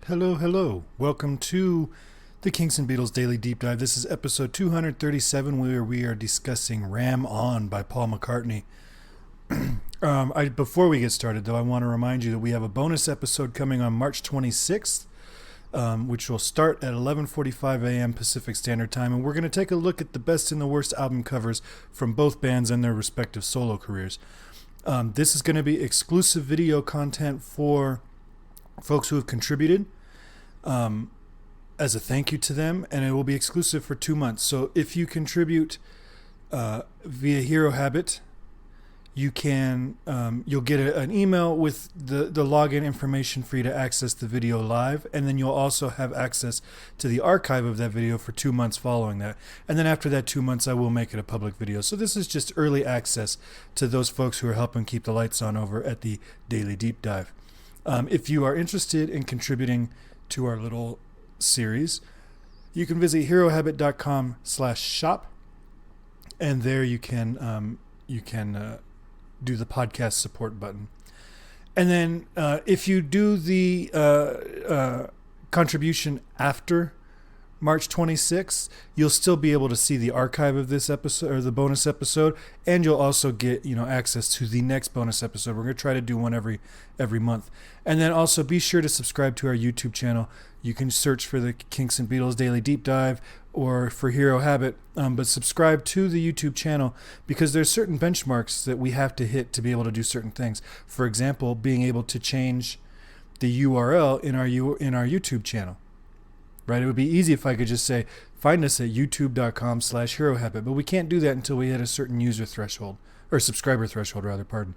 Hello, hello. Welcome to the Kingston Beatles Daily Deep Dive. This is episode 237, where we are discussing Ram On by Paul McCartney. Before we get started, though, I want to remind you that we have a bonus episode coming on March 26th, which will start at 11:45 a.m. Pacific Standard Time, and we're going to take a look at the best and the worst album covers from both bands and their respective solo careers. This is going to be exclusive video content for folks who have contributed as a thank you to them, and it will be exclusive for 2 months. So if you contribute via Hero Habit, you can you'll get an email with the login information for you to access the video live, and then you'll also have access to the archive of that video for 2 months following that. And then after that 2 months, I will make it a public video. So this is just early access to those folks who are helping keep the lights on over at the Daily Deep Dive. If you are interested in contributing to our little series, you can visit herohabit.com/shop, and there you can do the podcast support button. And then if you do the contribution after March 26th, you'll still be able to see the archive of this episode, or the bonus episode, and you'll also get access to the next bonus episode. We're going to try to do one every month. And then also be sure to subscribe to our YouTube channel. You can search for the Kingston Beatles Daily Deep Dive or for Hero Habit, but subscribe to the YouTube channel, because there's certain benchmarks that we have to hit to be able to do certain things. For example, being able to change the URL in our YouTube channel. Right? It would be easy if I could just say, find us at youtube.com/herohabit, but we can't do that until we hit a certain user threshold, or subscriber threshold rather, pardon.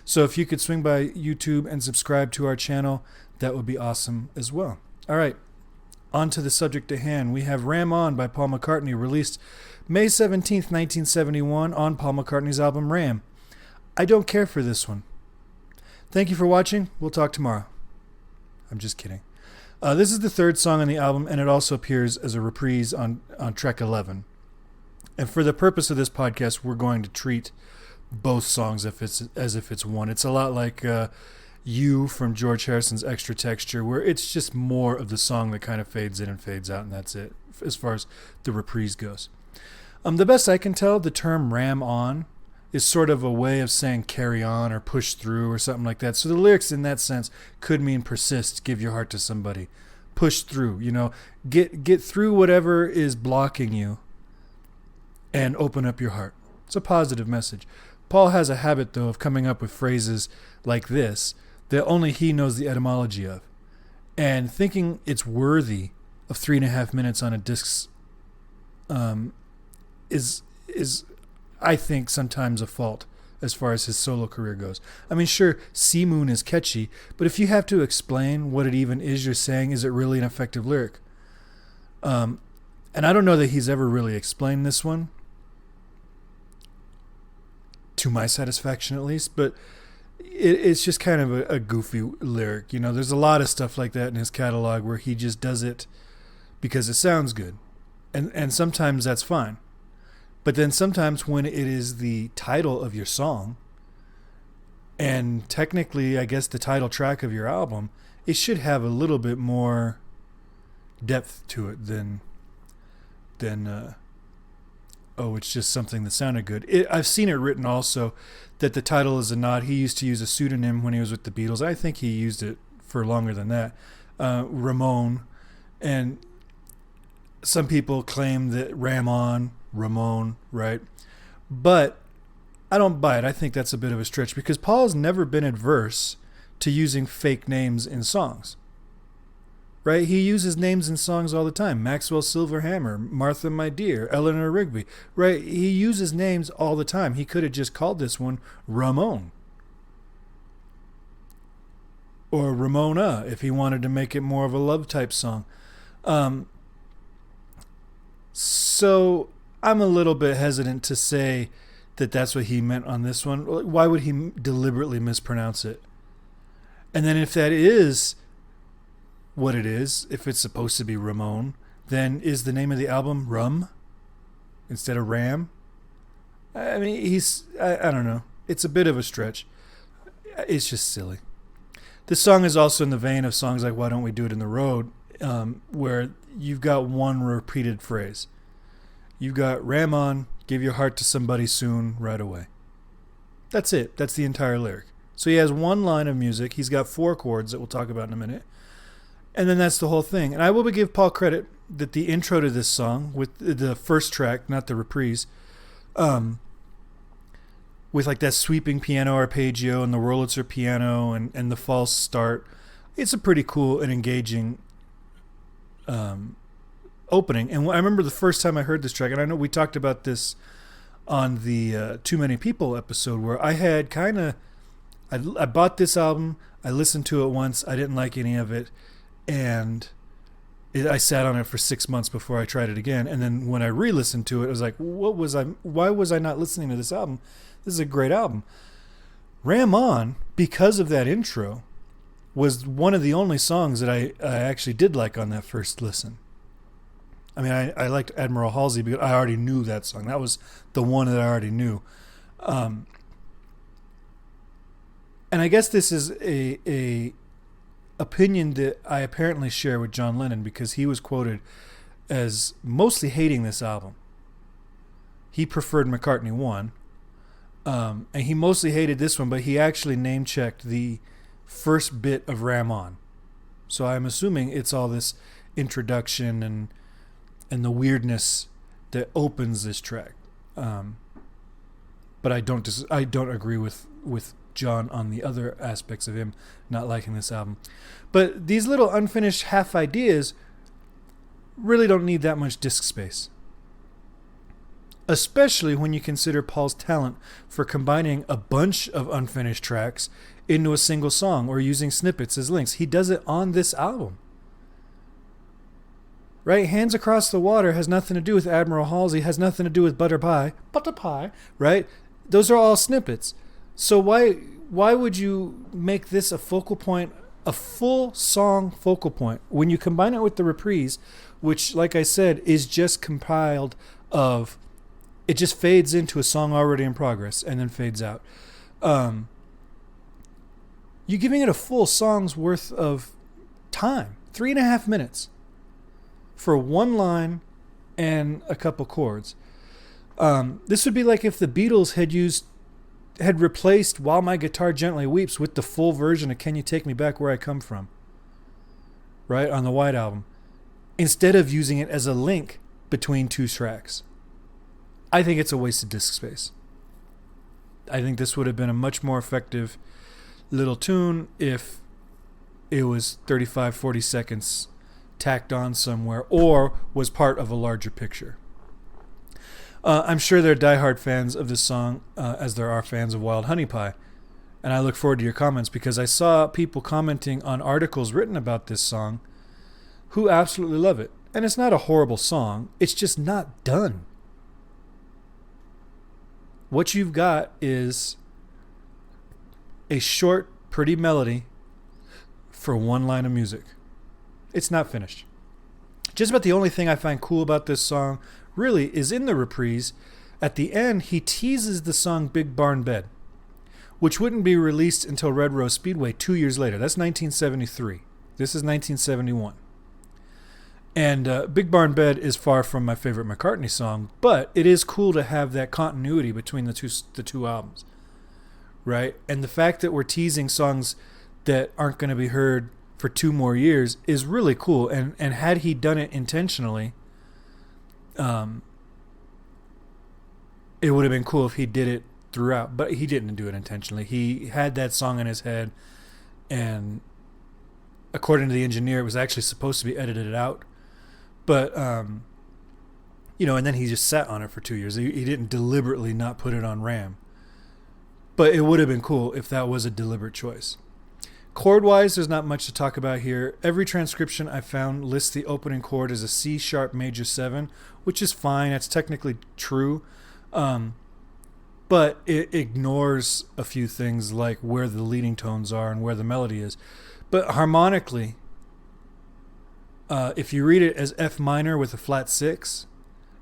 So if you could swing by YouTube and subscribe to our channel, that would be awesome as well. All right, on to the subject at hand. We have Ram On by Paul McCartney, released May 17th, 1971 on Paul McCartney's album Ram. I don't care for this one. Thank you for watching. We'll talk tomorrow. I'm just kidding. This is the third song on the album, and it also appears as a reprise on track 11. And for the purpose of this podcast, we're going to treat both songs as if it's one. It's a lot like You from George Harrison's Extra Texture, where it's just more of the song that kind of fades in and fades out, and that's it, as far as the reprise goes. The best I can tell, the term Ram On is sort of a way of saying carry on or push through or something like that. So the lyrics in that sense could mean persist, give your heart to somebody, push through, get through whatever is blocking you and open up your heart. It's a positive message. Paul has a habit, though, of coming up with phrases like this that only he knows the etymology of, and thinking it's worthy of 3.5 minutes on a disc is I think sometimes a fault as far as his solo career goes. I mean, sure, Sea Moon is catchy, but if you have to explain what it even is you're saying, is it really an effective lyric? And I don't know that he's ever really explained this one, to my satisfaction at least, but it's just kind of a goofy lyric. There's a lot of stuff like that in his catalog where he just does it because it sounds good. And sometimes that's fine. But then sometimes when it is the title of your song, and technically, I guess, the title track of your album, it should have a little bit more depth to it than it's just something that sounded good. I've seen it written also that the title is a nod. He used to use a pseudonym when he was with the Beatles. I think he used it for longer than that. Ramon. And some people claim that Ramon, right? But I don't buy it. I think that's a bit of a stretch, because Paul's never been adverse to using fake names in songs, right? He uses names in songs all the time. Maxwell Silverhammer, Martha My Dear, Eleanor Rigby, right? He uses names all the time. He could have just called this one Ramon or Ramona if he wanted to make it more of a love type song. So I'm a little bit hesitant to say that that's what he meant on this one. Why would he deliberately mispronounce it? And then if that is what it is, if it's supposed to be Ramon, then is the name of the album Rum instead of Ram? I mean, I don't know. It's a bit of a stretch. It's just silly. This song is also in the vein of songs like Why Don't We Do It in the Road, where you've got one repeated phrase. You've got ram on, give your heart to somebody soon, right away. That's it. That's the entire lyric. So he has one line of music. He's got 4 chords that we'll talk about in a minute. And then that's the whole thing. And I will give Paul credit that the intro to this song, with the first track, not the reprise, with like that sweeping piano arpeggio and the Wurlitzer piano and the false start, it's a pretty cool and engaging opening. And I remember the first time I heard this track, and I know we talked about this on the Too Many People episode, where I had I bought this album, I listened to it once, I didn't like any of it, and I sat on it for 6 months before I tried it again. And then when I re-listened to it, I was like, why was I not listening to this album? This is a great album. Ram On, because of that intro, was one of the only songs that I actually did like on that first listen. I mean, I liked Admiral Halsey because I already knew that song. That was the one that I already knew. And I guess this is a opinion that I apparently share with John Lennon, because he was quoted as mostly hating this album. He preferred McCartney 1. And he mostly hated this one, but he actually name-checked the first bit of Ram On. So I'm assuming it's all this introduction and the weirdness that opens this track. But I don't agree with John on the other aspects of him not liking this album. But these little unfinished half ideas really don't need that much disk space, especially when you consider Paul's talent for combining a bunch of unfinished tracks into a single song or using snippets as links. He does it on this album. Right? Hands Across the Water has nothing to do with Admiral Halsey, has nothing to do with Butter Pie, right? Those are all snippets. So why would you make this a focal point, a full song focal point, when you combine it with the reprise, which, like I said, is just compiled of, it just fades into a song already in progress and then fades out. You're giving it a full song's worth of time, 3.5 minutes for one line and a couple chords. This would be like if the Beatles had replaced While My Guitar Gently Weeps with the full version of Can You Take Me Back Where I Come From, right, on the White Album, instead of using it as a link between 2 tracks. I think it's a waste of disk space. I think this would have been a much more effective little tune if it was 35-40 seconds tacked on somewhere or was part of a larger picture. I'm sure there are diehard fans of this song, as there are fans of Wild Honey Pie. And I look forward to your comments, because I saw people commenting on articles written about this song who absolutely love it. And it's not a horrible song. It's just not done. What you've got is a short, pretty melody for one line of music. It's not finished. Just about the only thing I find cool about this song really is in the reprise. At the end, he teases the song Big Barn Bed, which wouldn't be released until Red Rose Speedway 2 years later. That's 1973. This is 1971. And Big Barn Bed is far from my favorite McCartney song, but it is cool to have that continuity between the two albums, right? And the fact that we're teasing songs that aren't going to be heard for 2 more years is really cool. And had he done it intentionally, it would have been cool if he did it throughout, but he didn't do it intentionally. He had that song in his head, and according to the engineer, it was actually supposed to be edited out. But, and then he just sat on it for 2 years. He didn't deliberately not put it on RAM. But it would have been cool if that was a deliberate choice. Chord-wise, there's not much to talk about here. Every transcription I found lists the opening chord as a C sharp major 7, which is fine. That's technically true. But it ignores a few things like where the leading tones are and where the melody is. But harmonically, if you read it as F minor with a flat 6,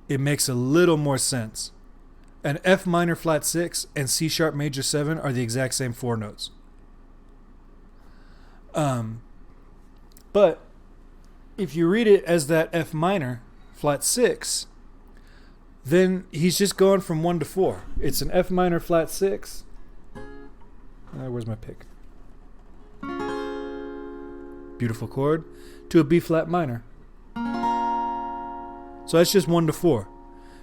it makes a little more sense. An F minor flat 6 and C sharp major 7 are the exact same 4 notes. But if you read it as that F minor, flat 6, then he's just going from 1 to 4. It's an F minor flat 6. Where's my pick? Beautiful chord. To a B flat minor. So that's just 1 to 4.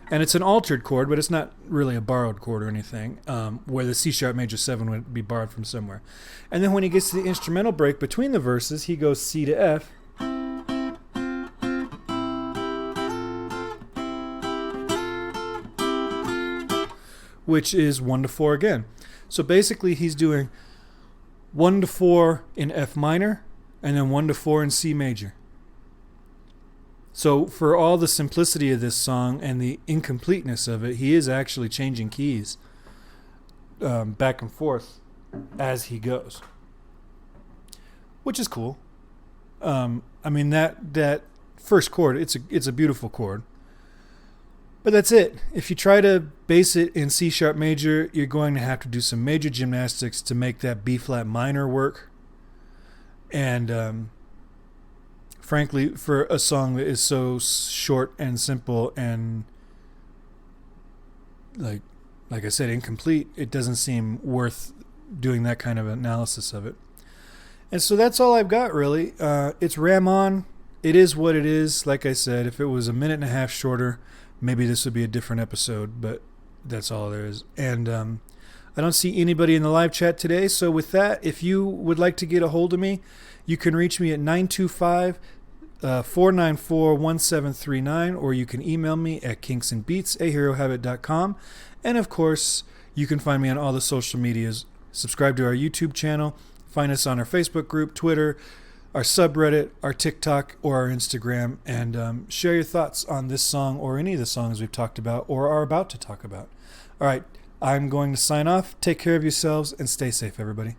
And it's an altered chord, but it's not really a borrowed chord or anything, where the C sharp major 7 would be borrowed from somewhere. And then when he gets to the instrumental break between the verses, he goes C to F. Which is 1 to 4 again. So basically he's doing 1 to 4 in F minor, and then 1 to 4 in C major. So for all the simplicity of this song and the incompleteness of it, he is actually changing keys back and forth as he goes, which is cool. I mean, that first chord, it's a beautiful chord. But that's it. If you try to base it in C sharp major, you're going to have to do some major gymnastics to make that B flat minor work. And frankly, for a song that is so short and simple and like I said, incomplete, it doesn't seem worth doing that kind of analysis of it. And so that's all I've got, really. It's Ram On. It is what it is. Like I said, if it was a minute and a half shorter, maybe this would be a different episode, but that's all there is. And I don't see anybody in the live chat today. So with that, if you would like to get a hold of me, you can reach me at 925-494-1739, or you can email me at kinksandbeats@aherohabit.com. And of course, you can find me on all the social medias. Subscribe to our YouTube channel. Find us on our Facebook group, Twitter, our subreddit, our TikTok, or our Instagram, and share your thoughts on this song or any of the songs we've talked about or are about to talk about. All right, I'm going to sign off. Take care of yourselves and stay safe, everybody.